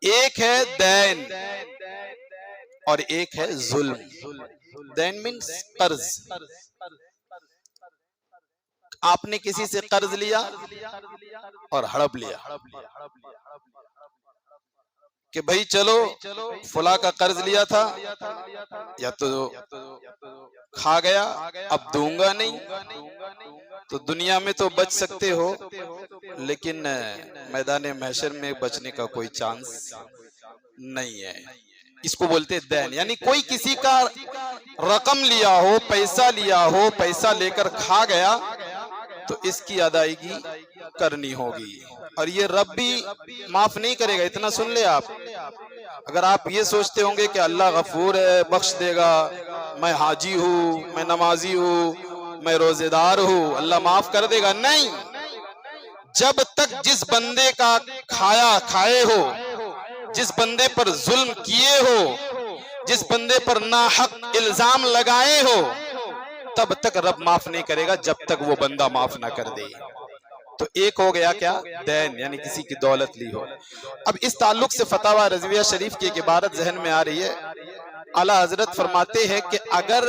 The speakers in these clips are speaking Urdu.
ایک ہے دین اور ایک ہے ظلم۔ دین مینس قرض۔ آپ نے کسی سے قرض لیا اور ہڑپ لیا کہ بھائی چلو فلاں کا قرض لیا تھا، یا تو کھا گیا اب دوں گا نہیں، تو دنیا میں تو بچ سکتے ہو لیکن میدان محشر میں بچنے کا کوئی چانس نہیں ہے۔ اس کو بولتے دین، یعنی کوئی کسی کا رقم لیا ہو، پیسہ لیا ہو، پیسہ لے کر کھا گیا تو اس کی ادائیگی کرنی ہوگی، اور یہ رب بھی معاف نہیں کرے گا۔ اتنا سن لے آپ، اگر آپ یہ سوچتے ہوں گے کہ اللہ غفور ہے، بخش دے گا، میں حاجی ہوں، میں نمازی ہوں، میں روزے دار ہوں، اللہ معاف کر دے گا، نہیں۔ جب تک جس بندے کا کھائے ہو، جس بندے پر ظلم کیے ہو، جس بندے پر ناحق الزام لگائے ہو، تب تک رب معاف نہیں کرے گا جب تک وہ بندہ معاف نہ کر دے۔ تو ایک ہو گیا کیا؟ دین، یعنی کسی کی دولت لی ہو۔ اب اس تعلق سے فتاوی رضویہ شریف کی ایک عبارت ذہن میں آ رہی ہے۔ اعلیٰ حضرت فرماتے ہیں کہ اگر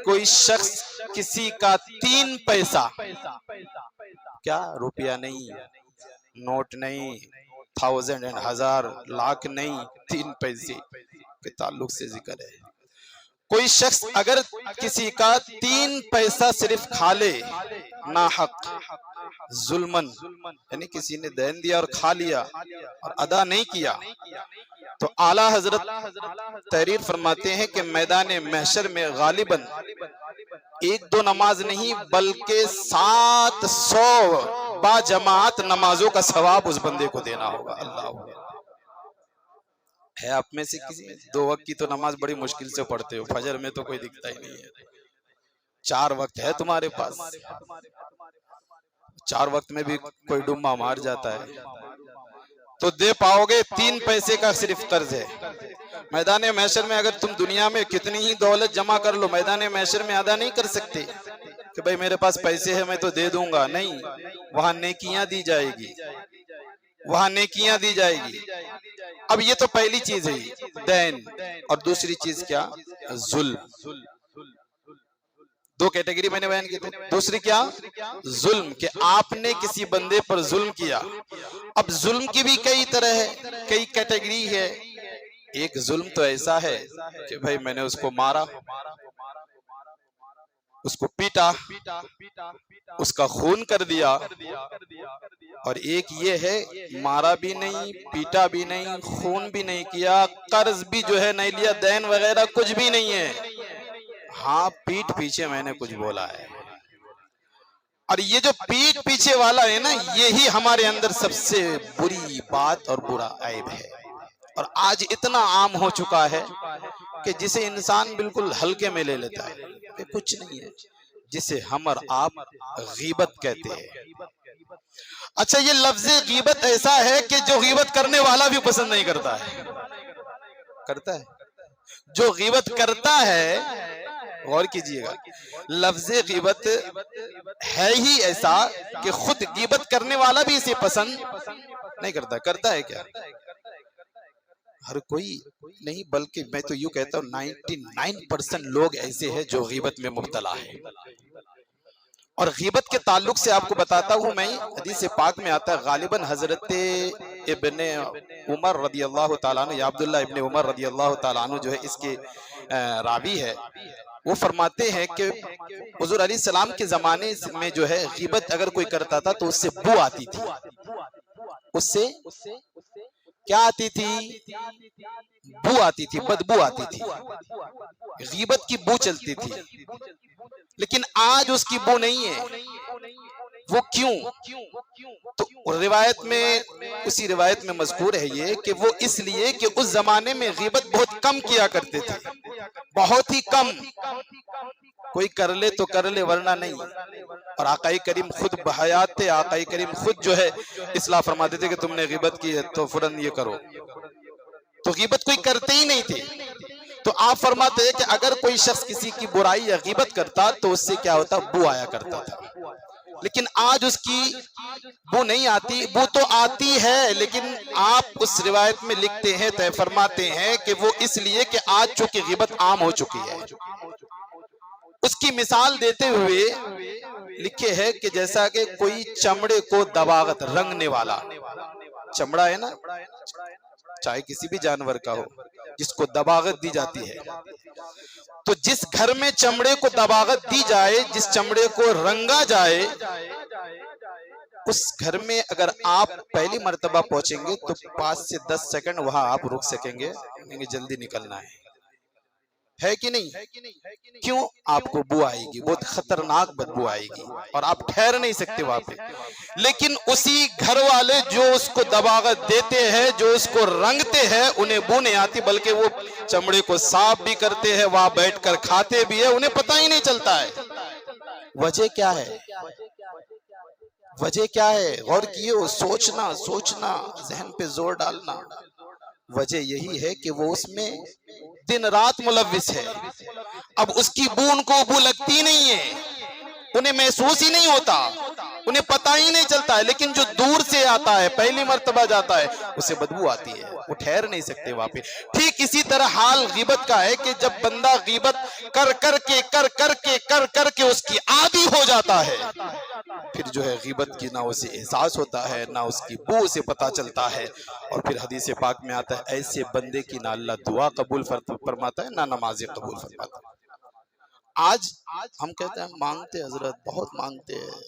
کوئی شخص کسی کا 3 پیسہ، کیا روپیہ نہیں، نوٹ نہیں، 1000 and 1000 لاکھ نہیں، 3 پیسے کے تعلق سے ذکر ہے، کوئی شخص اگر کسی کا 3 پیسہ صرف کھا لے ناحق ظلمن، یعنی کسی نے دین دیا اور کھا لیا اور ادا نہیں کیا، تو اعلیٰ حضرت تحریر فرماتے ہیں کہ میدان محشر میں غالباً 1-2 نماز نہیں بلکہ 700 با جماعت نمازوں کا ثواب اس بندے کو دینا ہوگا۔ اللہ ہے آپ میں سے کسی 2 وقت کی تو نماز بڑی مشکل سے پڑھتے ہو، فجر میں تو کوئی دکھتا ہی نہیں ہے، 4 وقت ہے تمہارے پاس، 4 وقت میں بھی کوئی ڈمہ مار جاتا ہے تو دے پاؤ گے۔ 3 پیسے کا صرف قرض ہے۔ میدان محشر میں اگر تم دنیا میں کتنی ہی دولت جمع کر لو، میدان محشر میں ادا نہیں کر سکتے کہ بھئی میرے پاس پیسے ہیں میں تو دے دوں گا، نہیں، وہاں نیکیاں دی جائے گی، وہاں نیکیاں دی جائے گی۔ اب یہ تو پہلی چیز ہے دین، اور دوسری چیز کیا؟ ظلم۔ 2 کیٹیگری میں نے بیان کی تھی۔ دوسری کیا؟ ظلم، کہ آپ نے کسی بندے پر ظلم کیا۔ اب ظلم کی بھی کئی طرح ہے، کئی کیٹیگری ہے۔ ایک ظلم تو ایسا ہے کہ بھائی میں نے اس کو مارا، اس کو پیٹا، اس کا خون کر دیا، اور ایک یہ ہے مارا بھی نہیں، پیٹا بھی نہیں، خون بھی نہیں کیا، قرض بھی جو ہے نہیں لیا، دین وغیرہ کچھ بھی نہیں ہے، ہاں پیٹ پیچھے میں نے کچھ بولا ہے۔ اور یہ جو پیٹ پیچھے والا ہے نا، یہی ہمارے اندر سب سے بری بات اور برا عیب ہے، اور آج اتنا عام ہو چکا ہے کہ جسے انسان بالکل ہلکے میں لے لیتا ہے کہ کچھ نہیں ہے، جسے ہم اور آپ غیبت کہتے ہیں۔ اچھا، یہ لفظ غیبت ایسا ہے کہ جو غیبت کرنے والا بھی پسند نہیں کرتا ہے، کرتا ہے جو غیبت کرتا ہے، غور کیجئے گا، لفظ غیبت ہے ہی ایسا کہ خود غیبت کرنے والا بھی اسے پسند نہیں کرتا۔ کرتا ہے کیا؟ ہر کوئی نہیں، بلکہ میں تو یوں کہتا ہوں 99% لوگ ایسے ہیں جو غیبت میں مبتلا ہے۔ اور غیبت کے تعلق سے آپ کو بتاتا ہوں میں، حدیث پاک میں آتا ہے، غالباً حضرت ابن عمر رضی اللہ تعالیٰ عنہ، یا عبداللہ ابن عمر رضی اللہ تعالیٰ عنہ جو ہے اس کے راوی ہے، وہ فرماتے ہیں کہ حضور علیہ السلام کے زمانے میں جو ہے غیبت اگر کوئی کرتا تھا تو اس سے بو آتی تھی، اس سے کیا آتی تھی؟ بو آتی تھی، بدبو آتی تھی، غیبت کی بو چلتی تھی۔ لیکن آج اس کی بو نہیں ہے، وہ کیوں؟ تو روایت میں، اسی روایت میں مذکور ہے یہ کہ وہ اس لیے کہ اس زمانے میں غیبت بہت کم کیا کرتے تھے، بہت ہی کم، کوئی کر لے تو کر لے ورنہ نہیں۔ اور آقا کریم خود بحیات تھے، آقا کریم خود جو ہے اصلاح فرماتے تھے کہ تم نے غیبت کی ہے تو فوراً یہ کرو، تو غیبت کوئی کرتے ہی نہیں تھے۔ تو آپ فرماتے ہیں کہ اگر کوئی شخص کسی کی برائی یا غیبت کرتا تو اس سے کیا ہوتا؟ بو آیا کرتا تھا۔ لیکن آج اس کی بو نہیں آتی، بو تو آتی ہے، لیکن آپ اس روایت میں لکھتے ہیں، طے فرماتے ہیں کہ وہ اس لیے کہ آج چونکہ غیبت عام ہو چکی ہے۔ اس کی مثال دیتے ہوئے لکھے ہے کہ جیسا کہ کوئی چمڑے کو دباغت رنگنے والا، چمڑا ہے نا، چاہے کسی بھی جانور کا ہو، جس کو دباغت دی جاتی ہے، تو جس گھر میں چمڑے کو دباغت دی جائے، جس چمڑے کو رنگا جائے، اس گھر میں اگر آپ پہلی مرتبہ پہنچیں گے تو 5 سے 10 سیکنڈ وہاں آپ رک سکیں گے، جلدی نکلنا ہے کہ نہیں؟ کیوں؟ آپ کو بو آئے گی، بہت خطرناک بدبو آئے گی، اور آپ ٹھہر نہیں سکتے وہاں پہ۔ لیکن اسی گھر والے جو اس کو دباغت دیتے ہیں، جو اس کو رنگتے ہیں، انہیں بو نہیں آتی، بلکہ وہ چمڑے کو صاف بھی کرتے ہیں، وہاں بیٹھ کر کھاتے بھی ہیں، انہیں پتہ ہی نہیں چلتا ہے۔ وجہ کیا ہے؟ وجہ کیا ہے؟ غور کیے، سوچنا، ذہن پہ زور ڈالنا۔ وجہ یہی ہے کہ وہ اس میں دن رات ملوث ہے۔ اب اس کی بو ان کو بو لگتی نہیں ہے، انہیں محسوس ہی نہیں ہوتا، انہیں پتہ ہی نہیں چلتا ہے، لیکن جو دور سے آتا ہے، پہلی مرتبہ جاتا ہے، اسے بدبو آتی ہے، وہ ٹھہر نہیں سکتے وہاں پہ۔ ٹھیک اسی طرح حال غیبت کا ہے کہ جب بندہ غیبت کر کے اس کی عادی ہو جاتا ہے، پھر جو ہے غیبت کی نہ اسے احساس ہوتا ہے، نہ اس کی بو اسے پتہ چلتا ہے، اور پھر حدیث پاک میں آتا ہے ایسے بندے کی نہ اللہ دعا قبول فرماتا ہے، نہ نمازیں قبول فرماتا ہے۔ آج ہم کہتے ہیں مانگتے حضرت، بہت مانگتے ہیں،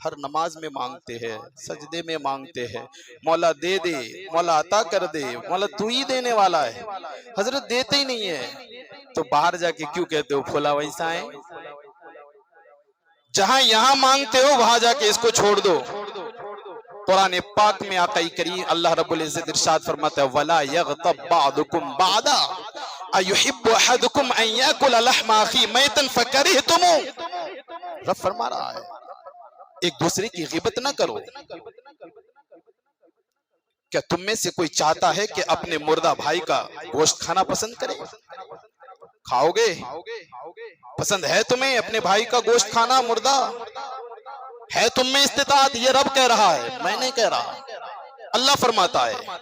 ہر نماز میں مانگتے ہیں، سجدے میں مانگتے ہیں، مولا دے دے، مولا عطا کر دے، مولا تو ہی دینے والا ہے۔ حضرت دیتے ہی نہیں ہے تو باہر جا کے کیوں کہتے ہو پھولا ویسا ہے؟ جہاں یہاں مانگتے ہو وہاں جا کے اس کو چھوڑ دو۔ قرآن پاک میں آقا کریم اللہ رب العزت ارشاد فرماتا ہے وَلَا يَغْتَبْ بَعْضُكُمْ بَعْضًا أَيُحِبُّ أَحَدُكُمْ أَن يَأْكُلَ لَحْمَ أَخِيهِ مَيْتًا فَكَرِهْتُمُوهُ۔ رب فرما رہا ہے ایک دوسرے کی غیبت نہ کرو۔ کیا تم میں سے کوئی چاہتا ہے کہ اپنے مردہ بھائی کا گوشت کھانا پسند کرے؟ کھاؤ گے؟ پسند ہے تمہیں اپنے بھائی کا گوشت کھانا مردہ؟ ہے تم میں استطاعت؟ یہ رب کہہ رہا ہے، میں نہیں کہہ رہا، اللہ فرماتا ہے۔